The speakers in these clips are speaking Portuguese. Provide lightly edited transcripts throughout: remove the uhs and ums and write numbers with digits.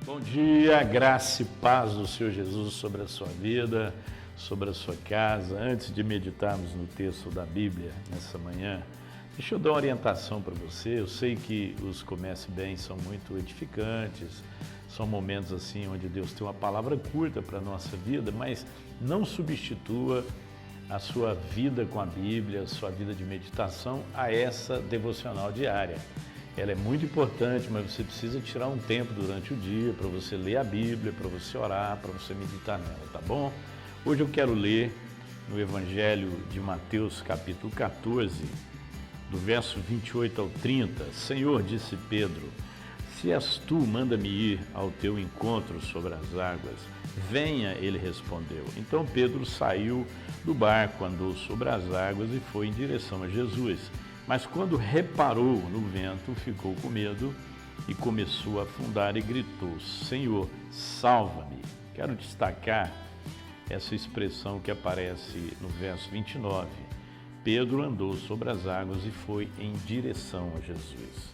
Bom dia, graça e paz do Senhor Jesus sobre a sua vida, sobre a sua casa. Antes de meditarmos no texto da Bíblia nessa manhã, deixa eu dar uma orientação para você. Eu sei que os Comece Bem são muito edificantes, são momentos assim onde Deus tem uma palavra curta para a nossa vida, mas não substitua a sua vida com a Bíblia, a sua vida de meditação a essa devocional diária. Ela é muito importante, mas você precisa tirar um tempo durante o dia para você ler a Bíblia, para você orar, para você meditar nela, tá bom? Hoje eu quero ler no Evangelho de Mateus, capítulo 14, do verso 28 ao 30. Senhor, disse Pedro, se és tu, manda-me ir ao teu encontro sobre as águas. Venha, ele respondeu. Então Pedro saiu do barco, andou sobre as águas e foi em direção a Jesus. Mas quando reparou no vento, ficou com medo e começou a afundar e gritou, Senhor, salva-me. Quero destacar essa expressão que aparece no verso 29. Pedro andou sobre as águas e foi em direção a Jesus.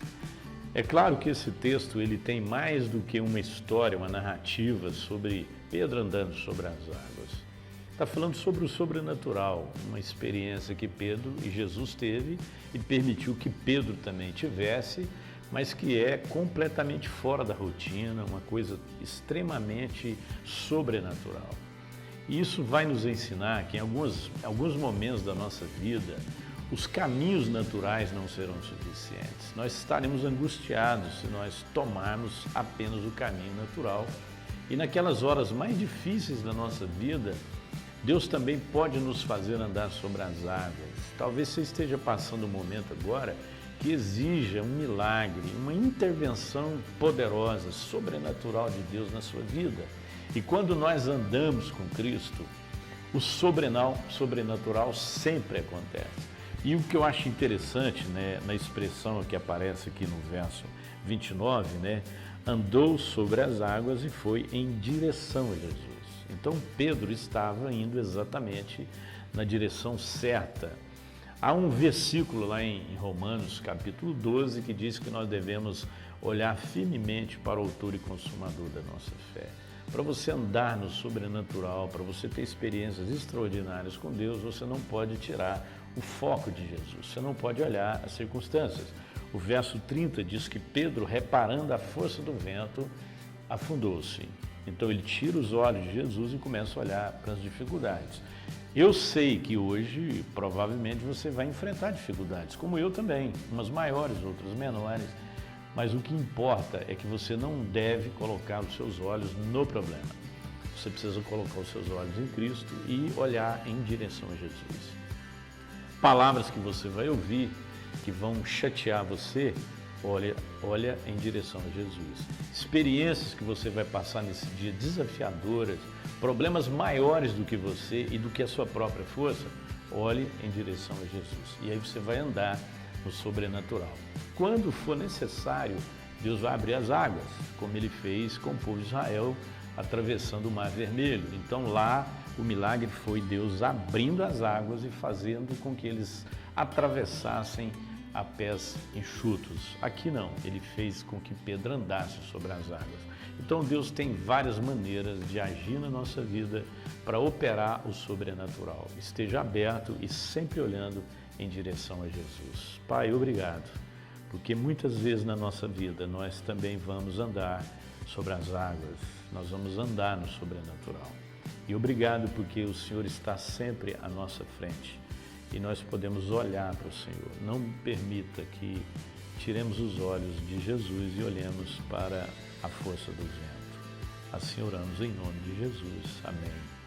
É claro que esse texto ele tem mais do que uma história, uma narrativa sobre Pedro andando sobre as águas. Está falando sobre o sobrenatural, uma experiência que Pedro e Jesus teve e permitiu que Pedro também tivesse, mas que é completamente fora da rotina, uma coisa extremamente sobrenatural. E isso vai nos ensinar que em alguns momentos da nossa vida, os caminhos naturais não serão suficientes. Nós estaremos angustiados se nós tomarmos apenas o caminho natural. E naquelas horas mais difíceis da nossa vida, Deus também pode nos fazer andar sobre as águas. Talvez você esteja passando um momento agora que exija um milagre, uma intervenção poderosa, sobrenatural de Deus na sua vida. E quando nós andamos com Cristo, o sobrenatural sempre acontece. E o que eu acho interessante, né, na expressão que aparece aqui no verso 29, né, andou sobre as águas e foi em direção a Jesus. Então Pedro estava indo exatamente na direção certa. Há um versículo lá em Romanos, capítulo 12, que diz que nós devemos olhar firmemente para o autor e consumador da nossa fé. Para você andar no sobrenatural, para você ter experiências extraordinárias com Deus, você não pode tirar o foco de Jesus, você não pode olhar as circunstâncias. O verso 30 diz que Pedro, reparando a força do vento, afundou-se. Então ele tira os olhos de Jesus e começa a olhar para as dificuldades. Eu sei que hoje, provavelmente, você vai enfrentar dificuldades, como eu também, umas maiores, outras menores, mas o que importa é que você não deve colocar os seus olhos no problema. Você precisa colocar os seus olhos em Cristo e olhar em direção a Jesus. Palavras que você vai ouvir, que vão chatear você, olha em direção a Jesus. Experiências que você vai passar nesse dia desafiadoras, problemas maiores do que você e do que a sua própria força, olhe em direção a Jesus. E aí você vai andar no sobrenatural. Quando for necessário, Deus vai abrir as águas, como Ele fez com o povo de Israel, atravessando o Mar Vermelho. Então lá o milagre foi Deus abrindo as águas e fazendo com que eles atravessassem a pés enxutos. Aqui não, ele fez com que Pedro andasse sobre as águas. Então Deus tem várias maneiras de agir na nossa vida para operar o sobrenatural. Esteja aberto e sempre olhando em direção a Jesus. Pai, obrigado, porque muitas vezes na nossa vida nós também vamos andar sobre as águas, nós vamos andar no sobrenatural. E obrigado porque o Senhor está sempre à nossa frente. E nós podemos olhar para o Senhor. Não permita que tiremos os olhos de Jesus e olhemos para a força do vento. Assim oramos em nome de Jesus. Amém.